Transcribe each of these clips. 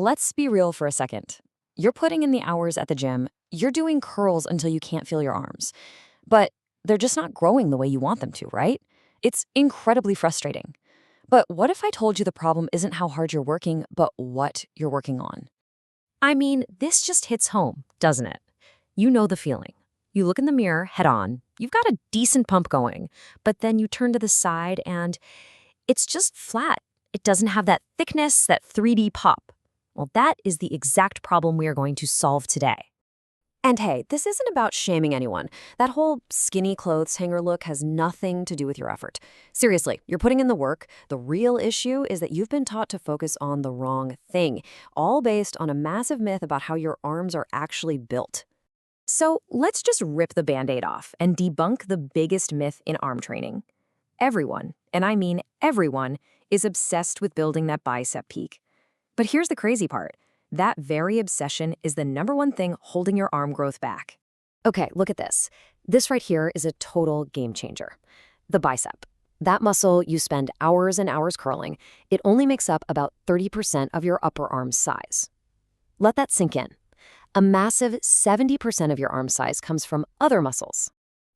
Let's be real for a second. You're putting in the hours at the gym, you're doing curls until you can't feel your arms, but they're just not growing the way you want them to, right? It's incredibly frustrating. But what if I told you the problem isn't how hard you're working, but what you're working on? I mean, this just hits home, doesn't it? You know the feeling. You look in the mirror head on, you've got a decent pump going, but then you turn to the side and it's just flat. It doesn't have that thickness, that 3D pop. Well, that is the exact problem we are going to solve today. And hey, this isn't about shaming anyone. That whole skinny clothes hanger look has nothing to do with your effort. Seriously, you're putting in the work. The real issue is that you've been taught to focus on the wrong thing, all based on a massive myth about how your arms are actually built. So let's just rip the Band-Aid off and debunk the biggest myth in arm training. Everyone, and I mean everyone, is obsessed with building that bicep peak. But here's the crazy part. That very obsession is the #1 thing holding your arm growth back. Okay, look at this. This right here is a total game changer. The bicep. That muscle you spend hours and hours curling, it only makes up about 30% of your upper arm size. Let that sink in. A massive 70% of your arm size comes from other muscles.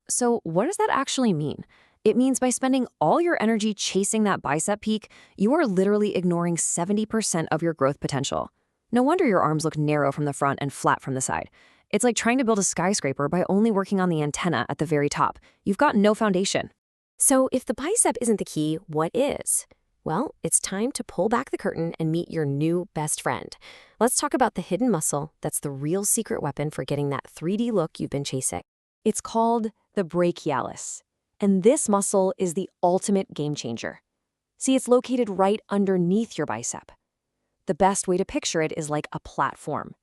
So what does that actually mean? It means by spending all your energy chasing that bicep peak, you are literally ignoring 70% of your growth potential. No wonder your arms look narrow from the front and flat from the side. It's like trying to build a skyscraper by only working on the antenna at the very top. You've got no foundation. So if the bicep isn't the key, what is? Well, it's time to pull back the curtain and meet your new best friend. Let's talk about the hidden muscle that's the real secret weapon for getting that 3D look you've been chasing. It's called the brachialis. And this muscle is the ultimate game changer. See, it's located right underneath your bicep. The best way to picture it is like a platform.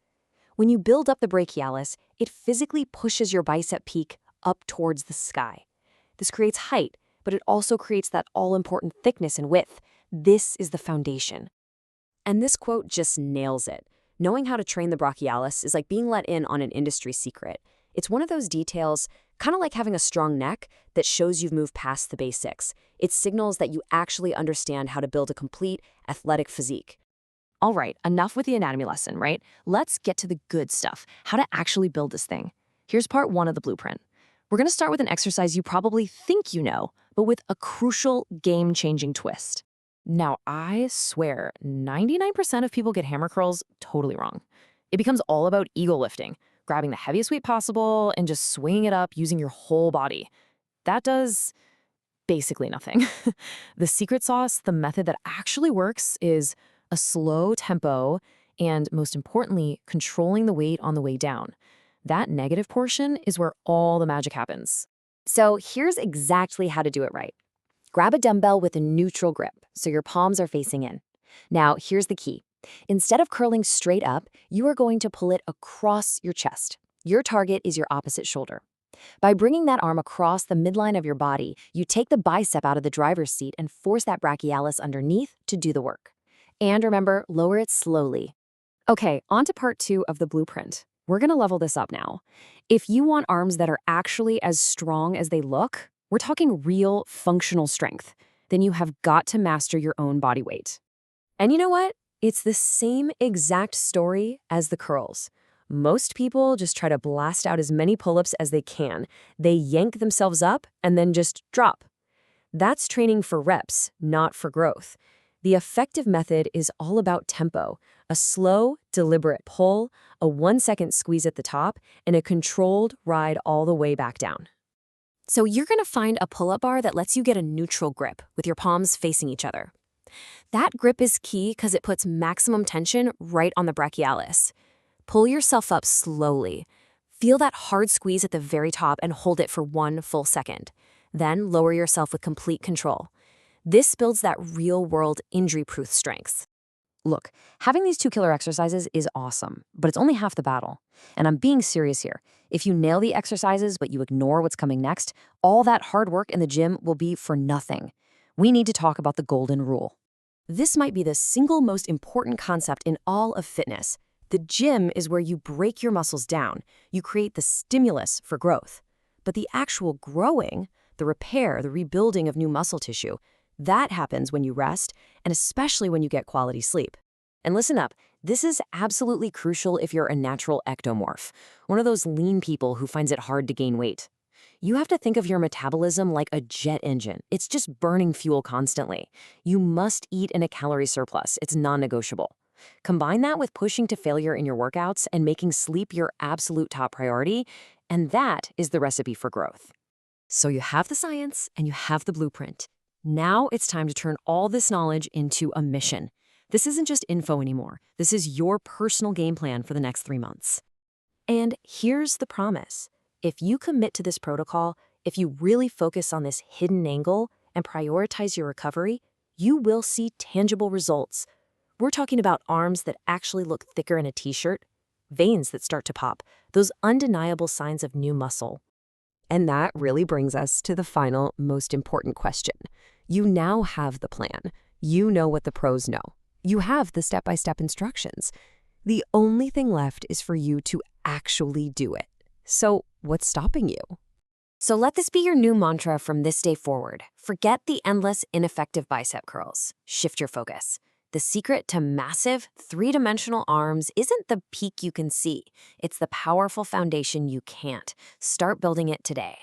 When you build up the brachialis, it physically pushes your bicep peak up towards the sky. This creates height, but it also creates that all-important thickness and width. This is the foundation. And this quote just nails it. Knowing how to train the brachialis is like being let in on an industry secret. It's one of those details, kind of like having a strong neck, that shows you've moved past the basics. It signals that you actually understand how to build a complete, athletic physique. All right, enough with the anatomy lesson, right? Let's get to the good stuff, how to actually build this thing. Here's part 1 of the blueprint. We're going to start with an exercise you probably think you know, but with a crucial, game-changing twist. Now, I swear, 99% of people get hammer curls totally wrong. It becomes all about ego lifting, grabbing the heaviest weight possible and just swinging it up using your whole body. That does basically nothing. The secret sauce, the method that actually works, is a slow tempo and, most importantly, controlling the weight on the way down. That negative portion is where all the magic happens. So here's exactly how to do it right. Grab a dumbbell with a neutral grip so your palms are facing in. Now, here's the key. Instead of curling straight up, you are going to pull it across your chest. Your target is your opposite shoulder. By bringing that arm across the midline of your body, you take the bicep out of the driver's seat and force that brachialis underneath to do the work. And remember, lower it slowly. Okay, on to part 2 of the blueprint. We're going to level this up now. If you want arms that are actually as strong as they look, we're talking real functional strength, then you have got to master your own body weight. And you know what? It's the same exact story as the curls. Most people just try to blast out as many pull-ups as they can. They yank themselves up and then just drop. That's training for reps, not for growth. The effective method is all about tempo, a slow, deliberate pull, a 1-second squeeze at the top, and a controlled ride all the way back down. So you're going to find a pull-up bar that lets you get a neutral grip with your palms facing each other. That grip is key because it puts maximum tension right on the brachialis. Pull yourself up slowly. Feel that hard squeeze at the very top and hold it for 1 full second. Then lower yourself with complete control. This builds that real-world injury-proof strength. Look, having these 2 killer exercises is awesome, but it's only half the battle. And I'm being serious here. If you nail the exercises but you ignore what's coming next, all that hard work in the gym will be for nothing. We need to talk about the golden rule. This might be the single most important concept in all of fitness. The gym is where you break your muscles down. You create the stimulus for growth. But the actual growing, the repair, the rebuilding of new muscle tissue, that happens when you rest, and especially when you get quality sleep. And listen up, This is absolutely crucial if you're a natural ectomorph, one of those lean people who finds it hard to gain weight. You have to think of your metabolism like a jet engine. It's just burning fuel constantly. You must eat in a calorie surplus. It's non-negotiable. Combine that with pushing to failure in your workouts and making sleep your absolute top priority, and that is the recipe for growth. So you have the science and you have the blueprint. Now it's time to turn all this knowledge into a mission. This isn't just info anymore. This is your personal game plan for the next 3 months. And here's the promise. If you commit to this protocol, if you really focus on this hidden angle and prioritize your recovery, you will see tangible results. We're talking about arms that actually look thicker in a t-shirt, veins that start to pop, those undeniable signs of new muscle. And that really brings us to the final, most important question. You now have the plan. You know what the pros know. You have the step-by-step instructions. The only thing left is for you to actually do it. So what's stopping you? So let this be your new mantra from this day forward. Forget the endless, ineffective bicep curls. Shift your focus. The secret to massive, three-dimensional arms isn't the peak you can see. It's the powerful foundation you can't. Start building it today.